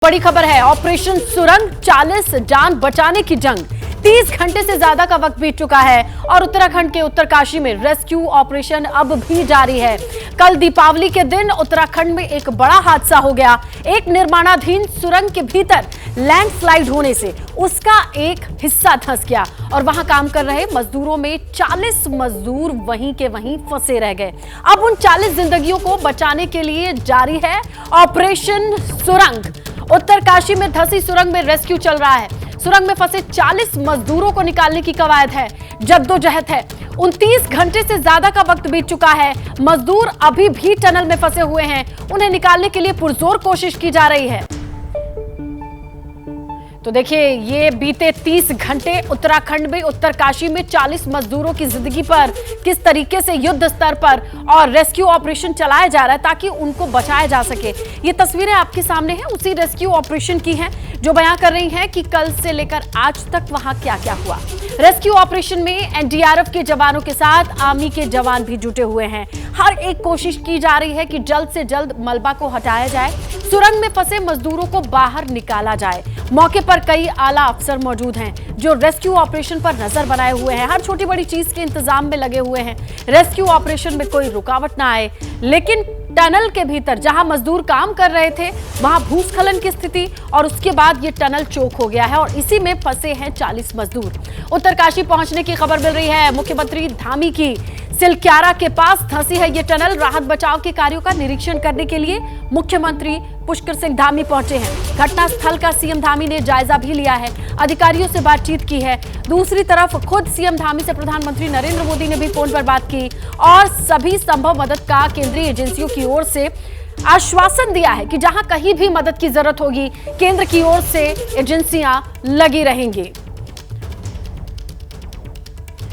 बड़ी खबर है, ऑपरेशन सुरंग 40 जान बचाने की जंग। 30 घंटे से ज्यादा का वक्त बीत चुका है और उत्तराखंड के उत्तरकाशी में रेस्क्यू ऑपरेशन अब भी जारी है। कल दीपावली के दिन उत्तराखंड में एक बड़ा हादसा हो गया। एक निर्माणाधीन सुरंग के भीतर लैंडस्लाइड होने से उसका एक हिस्सा धंस गया और वहां काम कर रहे मजदूरों में 40 मजदूर वहीं के वहीं फंसे रह गए। अब उन 40 जिंदगियों को बचाने के लिए जारी है ऑपरेशन सुरंग। उत्तरकाशी में धंसी सुरंग में रेस्क्यू चल रहा है। सुरंग में फंसे 40 मजदूरों को निकालने की कवायद है, जद्दोजहद है। 29 घंटे से ज्यादा का वक्त बीत चुका है। मजदूर अभी भी टनल में फंसे हुए हैं। उन्हें निकालने के लिए पुरजोर कोशिश की जा रही है। तो देखिए, ये बीते 30 घंटे उत्तराखंड में उत्तरकाशी में 40 मजदूरों की जिंदगी पर किस तरीके से युद्ध स्तर पर और रेस्क्यू ऑपरेशन चलाया जा रहा है ताकि उनको बचाया जा सके। ये तस्वीरें आपके सामने हैं, उसी रेस्क्यू ऑपरेशन की हैं जो बयां कर रही हैं कि कल से लेकर आज तक वहां क्या क्या हुआ। रेस्क्यू ऑपरेशन में एनडीआरएफ के जवानों के साथ आर्मी के जवान भी जुटे हुए हैं। हर एक कोशिश की जा रही है कि जल्द से जल्द मलबा को हटाया जाए, सुरंग में फंसे मजदूरों को बाहर निकाला जाए। मौके पर कई आला अफसर मौजूद हैं जो रेस्क्यू ऑपरेशन पर नजर बनाए हुए हैं। हर छोटी बड़ी चीज के इंतजाम में लगे हुए हैं। रेस्क्यू ऑपरेशन में कोई रुकावट ना आए। लेकिन टनल के भीतर जहां मजदूर काम कर रहे थे वहां भूस्खलन की स्थिति और उसके बाद ये टनल चोक हो गया है और इसी में फंसे हैं 40 मजदूर। उत्तरकाशी पहुंचने की खबर मिल रही है। मुख्यमंत्री धामी की सिलक्यारा के पास धंसी है ये टनल। राहत बचाव के कार्यों का निरीक्षण करने के लिए मुख्यमंत्री पुष्कर सिंह धामी पहुंचे हैं। घटनास्थल का सीएम धामी ने जायजा भी लिया है, अधिकारियों से बातचीत की है। दूसरी तरफ खुद सीएम धामी से प्रधानमंत्री नरेंद्र मोदी ने भी फोन पर बात की और सभी संभव मदद का केंद्रीय एजेंसियों की ओर से आश्वासन दिया है कि जहां कहीं भी मदद की जरूरत होगी केंद्र की ओर से एजेंसियां लगी रहेंगी।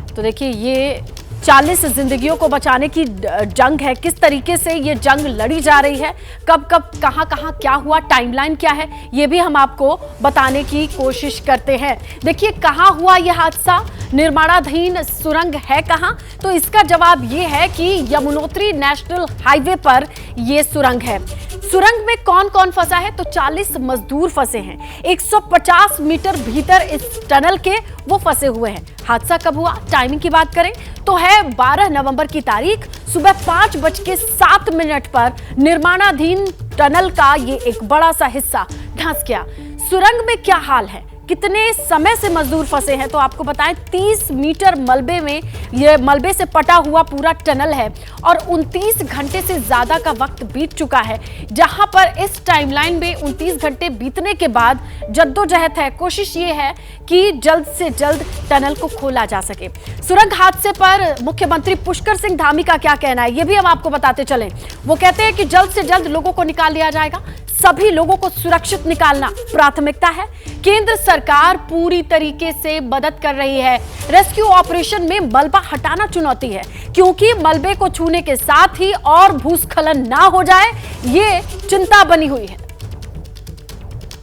तो देखिए, ये 40 जिंदगियों को बचाने की जंग है। किस तरीके से ये जंग लड़ी जा रही है, कब कब कहां कहां क्या हुआ, टाइमलाइन क्या है, ये भी हम आपको बताने की कोशिश करते हैं। देखिए, कहां हुआ ये हादसा, निर्माणाधीन सुरंग है कहां, तो इसका जवाब ये है कि यमुनोत्री नेशनल हाईवे पर ये सुरंग है। सुरंग में कौन कौन फंसा है, तो 40 मजदूर फंसे हैं। 150 मीटर भीतर इस टनल के वो फंसे हुए हैं। हादसा कब हुआ, टाइमिंग की बात करें तो है 12 नवंबर की तारीख। सुबह 5:07 पर निर्माणाधीन टनल का ये एक बड़ा सा हिस्सा धंस गया। सुरंग में क्या हाल है, कितने समय से मजदूर फंसे हैं, तो आपको बताएं 30 मीटर मलबे में ये मलबे से पटा हुआ पूरा टनल है और 29 घंटे से ज्यादा का वक्त बीत चुका है। जहां पर इस टाइमलाइन में 29 घंटे बीतने के बाद जद्दोजहद है। कोशिश ये है कि जल्द से जल्द टनल को खोला जा सके। सुरंग हादसे पर मुख्यमंत्री पुष्कर सिंह धामी का क्या कहना है, ये भी हम आपको बताते चलें। वो कहते हैं कि जल्द से जल्द लोगों को निकाल लिया जाएगा। सभी लोगों को सुरक्षित निकालना प्राथमिकता है। केंद्र सरकार पूरी तरीके से मदद कर रही है। रेस्क्यू ऑपरेशन में मलबा हटाना चुनौती है क्योंकि मलबे को छूने के साथ ही और भूस्खलन ना हो जाए, ये चिंता बनी हुई है।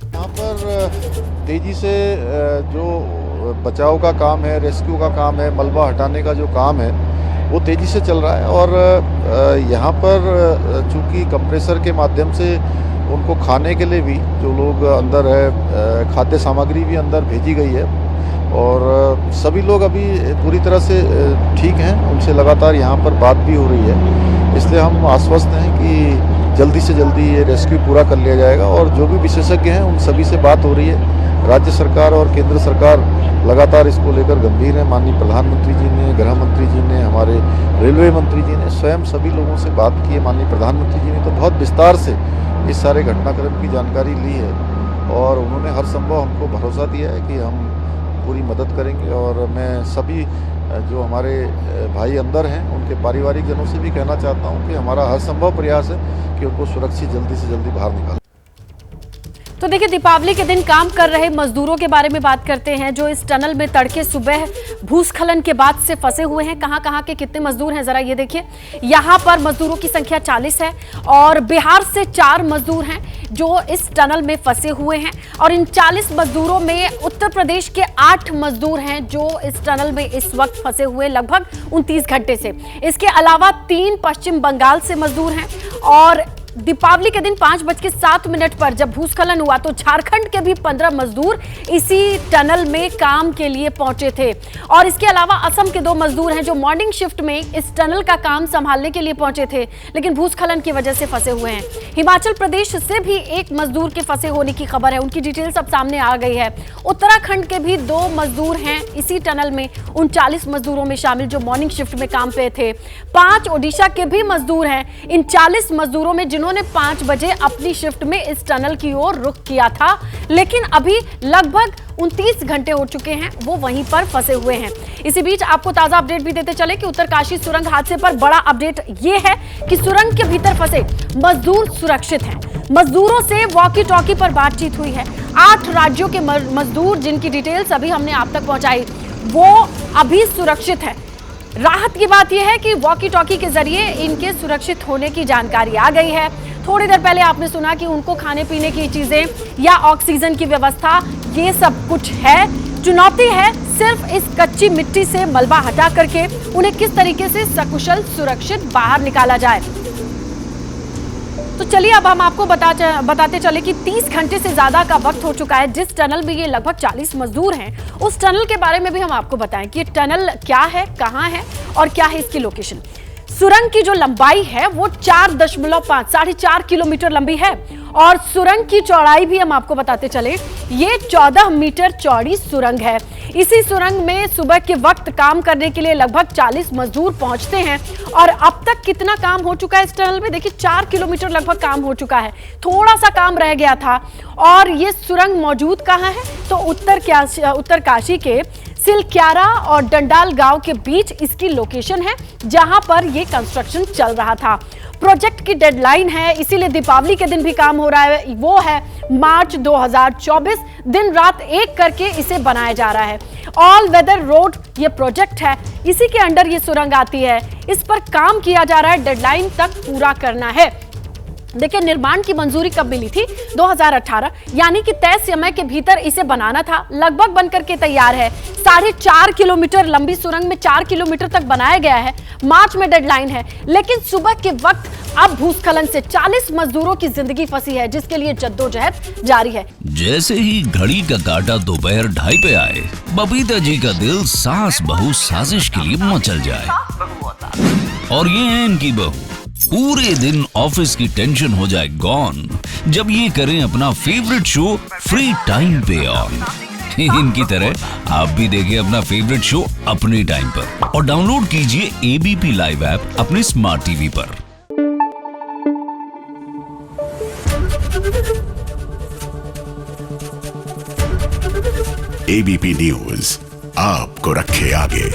यहाँ पर तेजी से जो बचाव का काम है, रेस्क्यू का काम है, मलबा हटाने का जो काम है वो तेजी से चल रहा है और यहाँ पर चूंकि कंप्रेसर के माध्यम से उनको खाने के लिए भी जो लोग अंदर है, खाद्य सामग्री भी अंदर भेजी गई है और सभी लोग अभी पूरी तरह से ठीक हैं। उनसे लगातार यहाँ पर बात भी हो रही है, इसलिए हम आश्वस्त हैं कि जल्दी से जल्दी ये रेस्क्यू पूरा कर लिया जाएगा और जो भी विशेषज्ञ हैं उन सभी से बात हो रही है। राज्य सरकार और केंद्र सरकार लगातार इसको लेकर गंभीर है। माननीय प्रधानमंत्री जी ने, गृह मंत्री जी ने, हमारे रेलवे मंत्री जी ने स्वयं सभी लोगों से बात की है। माननीय प्रधानमंत्री जी ने तो बहुत विस्तार से इस सारे घटनाक्रम की जानकारी ली है और उन्होंने हर संभव हमको भरोसा दिया है कि हम पूरी मदद करेंगे। और मैं सभी जो हमारे भाई अंदर हैं उनके पारिवारिक जनों से भी कहना चाहता हूं कि हमारा हर संभव प्रयास है कि उनको सुरक्षित जल्दी से जल्दी बाहर निकालें। तो देखिए, दीपावली के दिन काम कर रहे मजदूरों के बारे में बात करते हैं जो इस टनल में तड़के सुबह भूस्खलन के बाद से फंसे हुए हैं। कहां कहां के कितने मजदूर हैं जरा ये देखिए। यहां पर मजदूरों की संख्या 40 है और बिहार से 4 मजदूर हैं जो इस टनल में फंसे हुए हैं और इन 40 मजदूरों में उत्तर प्रदेश के 8 मजदूर हैं जो इस टनल में इस वक्त फंसे हुए लगभग 29 घंटे से। इसके अलावा 3 पश्चिम बंगाल से मजदूर हैं और दीपावली के दिन 5:07 पर जब भूस्खलन हुआ तो झारखंड के भी 15 मजदूर इसी टनल में काम के लिए पहुंचे थे। और इसके अलावा असम के 2 मजदूर हैं जो मॉर्निंग शिफ्ट में इस टनल का काम संभालने के लिए पहुंचे थे, लेकिन भूस्खलन की वजह से फंसे हुए हैं। हिमाचल प्रदेश से भी एक मजदूर के फंसे होने की खबर है, उनकी डिटेल सब सामने आ गई है। उत्तराखंड के भी 2 मजदूर हैं इसी टनल में, 39 मजदूरों में शामिल जो मॉर्निंग शिफ्ट में काम पे थे। 5 ओडिशा के भी मजदूर हैं इन 40 मजदूरों में, जिन्होंने 5 बजे अपनी शिफ्ट में इस टनल की ओर रुख किया था, लेकिन अभी लगभग 29 घंटे हो चुके हैं वो वहीं पर फंसे हुए हैं। इसी बीच आपको ताजा अपडेट भी देते चले कि उत्तरकाशी सुरंग हादसे पर बड़ा अपडेट ये है कि सुरंग के भीतर फंसे मजदूर सुरक्षित हैं। मजदूरों से वॉकी टॉकी पर बातचीत हुई है। 8 राज्यों के मजदूर जिनकी डिटेल्स अभी हमने आप तक पहुंचाई, वो अभी सुरक्षित है। राहत की बात यह है कि वॉकी टॉकी के जरिए इनके सुरक्षित होने की जानकारी आ गई है। थोड़ी देर पहले आपने सुना कि उनको खाने पीने की चीजें या ऑक्सीजन की व्यवस्था, ये सब कुछ है। चुनौती है सिर्फ इस कच्ची मिट्टी से मलबा हटा करके उन्हें किस तरीके से सकुशल सुरक्षित बाहर निकाला जाए। तो चलिए अब हम आपको बताते चले कि 30 घंटे से ज्यादा का वक्त हो चुका है। जिस टनल में ये लगभग 40 मजदूर हैं, उस टनल के बारे में भी हम आपको बताएं कि ये टनल क्या है, कहां है और क्या है इसकी लोकेशन। सुरंग की जो लंबाई है वो 4.5 साढ़े 4 किलोमीटर लंबी है और सुरंग की चौड़ाई भी हम आपको बताते चले, ये 14 मीटर चौड़ी सुरंग है। इसी सुरंग में सुबह के वक्त काम करने के लिए लगभग 40 मजदूर पहुंचते हैं और अब तक कितना काम हो चुका है इस टनल में, देखिए 4 किलोमीटर लगभग काम हो चुका है, थोड़ा सा काम रह गया था। और ये सुरंग मौजूद कहाँ है, तो उत्तरकाशी के सिलक्यारा और डंडाल गांव के बीच इसकी लोकेशन है, जहां पर ये कंस्ट्रक्शन चल रहा था। प्रोजेक्ट की डेडलाइन है, इसीलिए दीपावली के दिन भी काम हो रहा है, वो है मार्च 2024। दिन रात एक करके इसे बनाया जा रहा है। ऑल वेदर रोड ये प्रोजेक्ट है, इसी के अंडर ये सुरंग आती है। इस पर काम किया जा रहा है, डेडलाइन तक पूरा करना है। देखिए निर्माण की मंजूरी कब मिली थी, 2018, यानी कि तय समय के भीतर इसे बनाना था। लगभग बनकर के तैयार है। 4.5 किलोमीटर लंबी सुरंग में 4 किलोमीटर तक बनाया गया है। मार्च में डेडलाइन है, लेकिन सुबह के वक्त अब भूस्खलन से 40 मजदूरों की जिंदगी फंसी है, जिसके लिए जद्दोजहद जारी है। जैसे ही घड़ी का काटा दोपहर 2:30 पे आए, बबीता जी का दिल सास बहू साजिश के लिए मचल जाए। और ये है इनकी बहू, पूरे दिन ऑफिस की टेंशन हो जाए गॉन जब ये करें अपना फेवरेट शो फ्री टाइम पे ऑन। इनकी तरह आप भी देखिए अपना फेवरेट शो अपने टाइम पर और डाउनलोड कीजिए एबीपी लाइव ऐप अपने स्मार्ट टीवी पर। एबीपी न्यूज आपको रखे आगे।